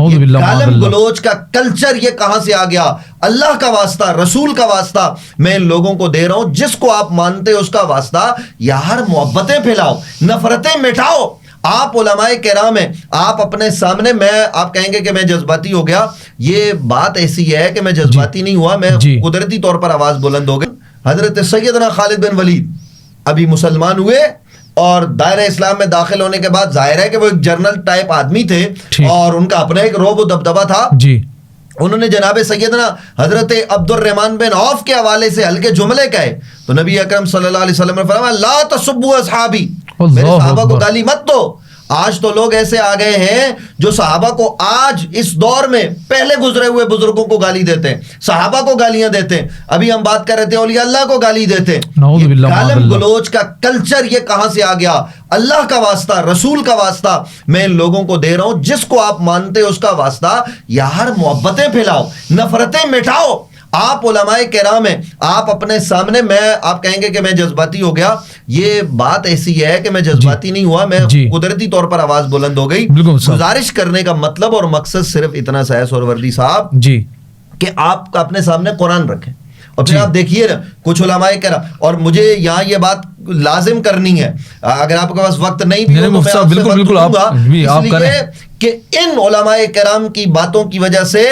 گالم گلوچ کا کلچر یہ کہاں سے آ گیا؟ اللہ کا واسطہ، رسول کا واسطہ میں ان لوگوں کو دے رہا ہوں، جس کو آپ مانتے اس کا واسطہ یار محبتیں پھیلاؤ، نفرتیں مٹاؤ۔ آپ علماء کرام ہیں، آپ اپنے سامنے، آپ کہیں گے کہ میں جذباتی ہو گیا، یہ بات ایسی ہے کہ میں جذباتی نہیں ہوا، میں قدرتی طور پر آواز بلند ہو گئی۔ حضرت سیدنا خالد بن ولید ابھی مسلمان ہوئے اور دائرہ اسلام میں داخل ہونے کے بعد ظاہر ہے کہ وہ ایک جنرل ٹائپ آدمی تھے اور ان کا اپنا ایک رعب و دبدبہ تھا۔ انہوں نے جناب سیدنا حضرت عبد الرحمن بن عوف کے حوالے سے ہلکے جملے کہے تو نبی اکرم صلی اللہ علیہ وسلم نے فرمایا لا تسبوا اصحابی، میرے صحابہ کو گالی مت دو۔ آج تو لوگ ایسے آ گئے ہیں جو صحابہ کو آج اس دور میں پہلے گزرے ہوئے بزرگوں کو گالی دیتے ہیں، صحابہ کو گالیاں دیتے ہیں، ابھی ہم بات کر رہے تھے اولیاء اللہ کو گالی دیتے ہیں۔ گالم گلوچ کا کلچر یہ کہاں سے آ گیا؟ اللہ کا واسطہ، رسول کا واسطہ میں ان لوگوں کو دے رہا ہوں، جس کو آپ مانتے اس کا واسطہ یار محبتیں پھیلاؤ، نفرتیں مٹاؤ۔ آپ علماء کرام ہیں، آپ اپنے سامنے، آپ کہیں گے کہ میں جذباتی ہو گیا، یہ بات ایسی ہے کہ میں جذباتی نہیں ہوا، میں قدرتی طور پر آواز بلند ہو گئی۔ گزارش کرنے کا مطلب اور مقصد صرف اتنا سا ہے سہروردی صاحب کہ آپ اپنے سامنے قرآن رکھیں اور پھر آپ دیکھیے نا کچھ علماء کرام، اور مجھے یہاں یہ بات لازم کرنی ہے، اگر آپ کے پاس وقت نہیں بھی ہو تو میں آپ سے وقت دوں گا، اس لیے کہ ان علماء کرام کی باتوں کی وجہ سے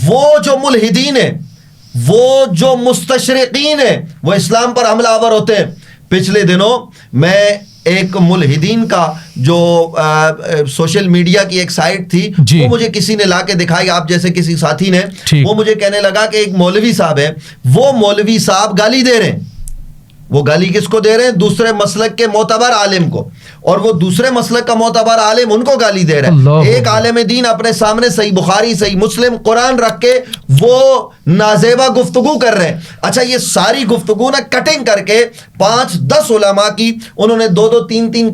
وہ جو ملحدین ہیں، وہ جو مستشرقین ہیں، وہ اسلام پر حملہ آور ہوتے ہیں۔ پچھلے دنوں میں ایک ملحدین کا جو سوشل میڈیا کی ایک سائٹ تھی وہ مجھے کسی نے لا کے دکھائی، آپ جیسے کسی ساتھی نے، وہ مجھے کہنے لگا کہ ایک مولوی صاحب ہے، وہ مولوی صاحب گالی دے رہے ہیں۔ وہ گالی کس کو دے رہے ہیں؟ دوسرے مسلک کے معتبر عالم کو، اور وہ دوسرے مسلک کا معتبر عالم ان کو گالی دے رہے ہیں۔ ایک عالم دین اپنے سامنے صحیح بخاری، صحیح مسلم، قرآن رکھ کے وہ نازیبا گفتگو کر رہے ہیں۔ اچھا یہ ساری گفتگو نا کٹنگ کر کے 5-10 علماء کی انہوں نے 2-2 3-3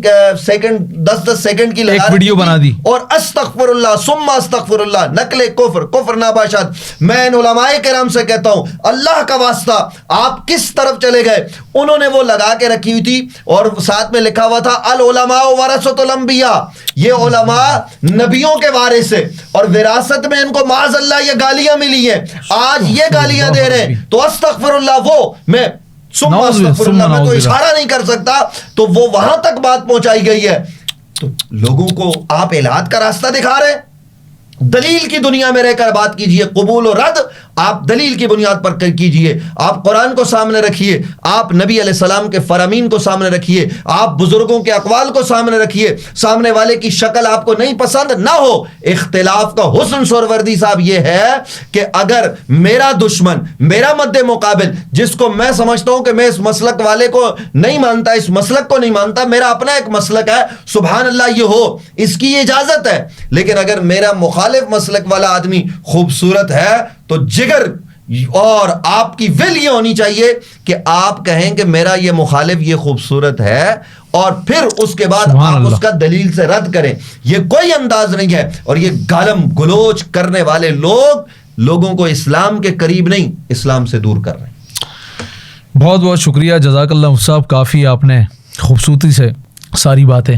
سیکنڈ 10-10 سیکنڈ کی ایک ویڈیو بنا دی اور استغفر اللہ ثم استغفر اللہ، نقل کفر ناباشد۔ میں ان علماء کرام سے کہتا ہوں اللہ کا واسطہ آپ کس طرف چلے گئے؟ انہوں نے وہ لگا کے رکھی ہوئی تھی اور ساتھ میں لکھا ہوا تھا العلماء ورثۃ الانبیاء، یہ علماء نبیوں کے وارث ہیں اور وراثت میں ان کو معاذ اللہ یہ گالیاں ملی ہیں، آج یہ گالیاں دے رہے ہیں تو استغفر اللہ، وہ میں ثم استغفر اللہ میں تو اشارہ نہیں کر سکتا، تو وہ وہاں تک بات پہنچائی گئی ہے۔ تو لوگوں کو آپ الہاد کا راستہ دکھا رہے ہیں۔ دلیل کی دنیا میں رہ کر بات کیجئے، قبول و رد آپ دلیل کی بنیاد پر کیجئے، آپ قرآن کو سامنے رکھیے، آپ نبی علیہ السلام کے فرامین کو سامنے رکھیے، آپ بزرگوں کے اقوال کو سامنے رکھیے۔ سامنے والے کی شکل آپ کو نہیں پسند نہ ہو، اختلاف کا حسن سہروردی صاحب یہ ہے کہ اگر میرا دشمن، میرا مد مقابل، جس کو میں سمجھتا ہوں کہ میں اس مسلک والے کو نہیں مانتا، اس مسلک کو نہیں مانتا، میرا اپنا ایک مسلک ہے، سبحان اللہ یہ ہو، اس کی یہ اجازت ہے، لیکن اگر میرا مخالف مسلک والا آدمی خوبصورت ہے تو جگر اور آپ کی ول یہ ہونی چاہیے کہ آپ کہیں کہ میرا یہ مخالف یہ خوبصورت ہے، اور پھر اس کے بعد آپ اس کا دلیل سے رد کریں۔ یہ کوئی انداز نہیں ہے، اور یہ گالم گلوچ کرنے والے لوگ لوگوں کو اسلام کے قریب نہیں، اسلام سے دور کر رہے ہیں۔ بہت بہت شکریہ، جزاک اللہ صاحب، کافی آپ نے خوبصورتی سے ساری باتیں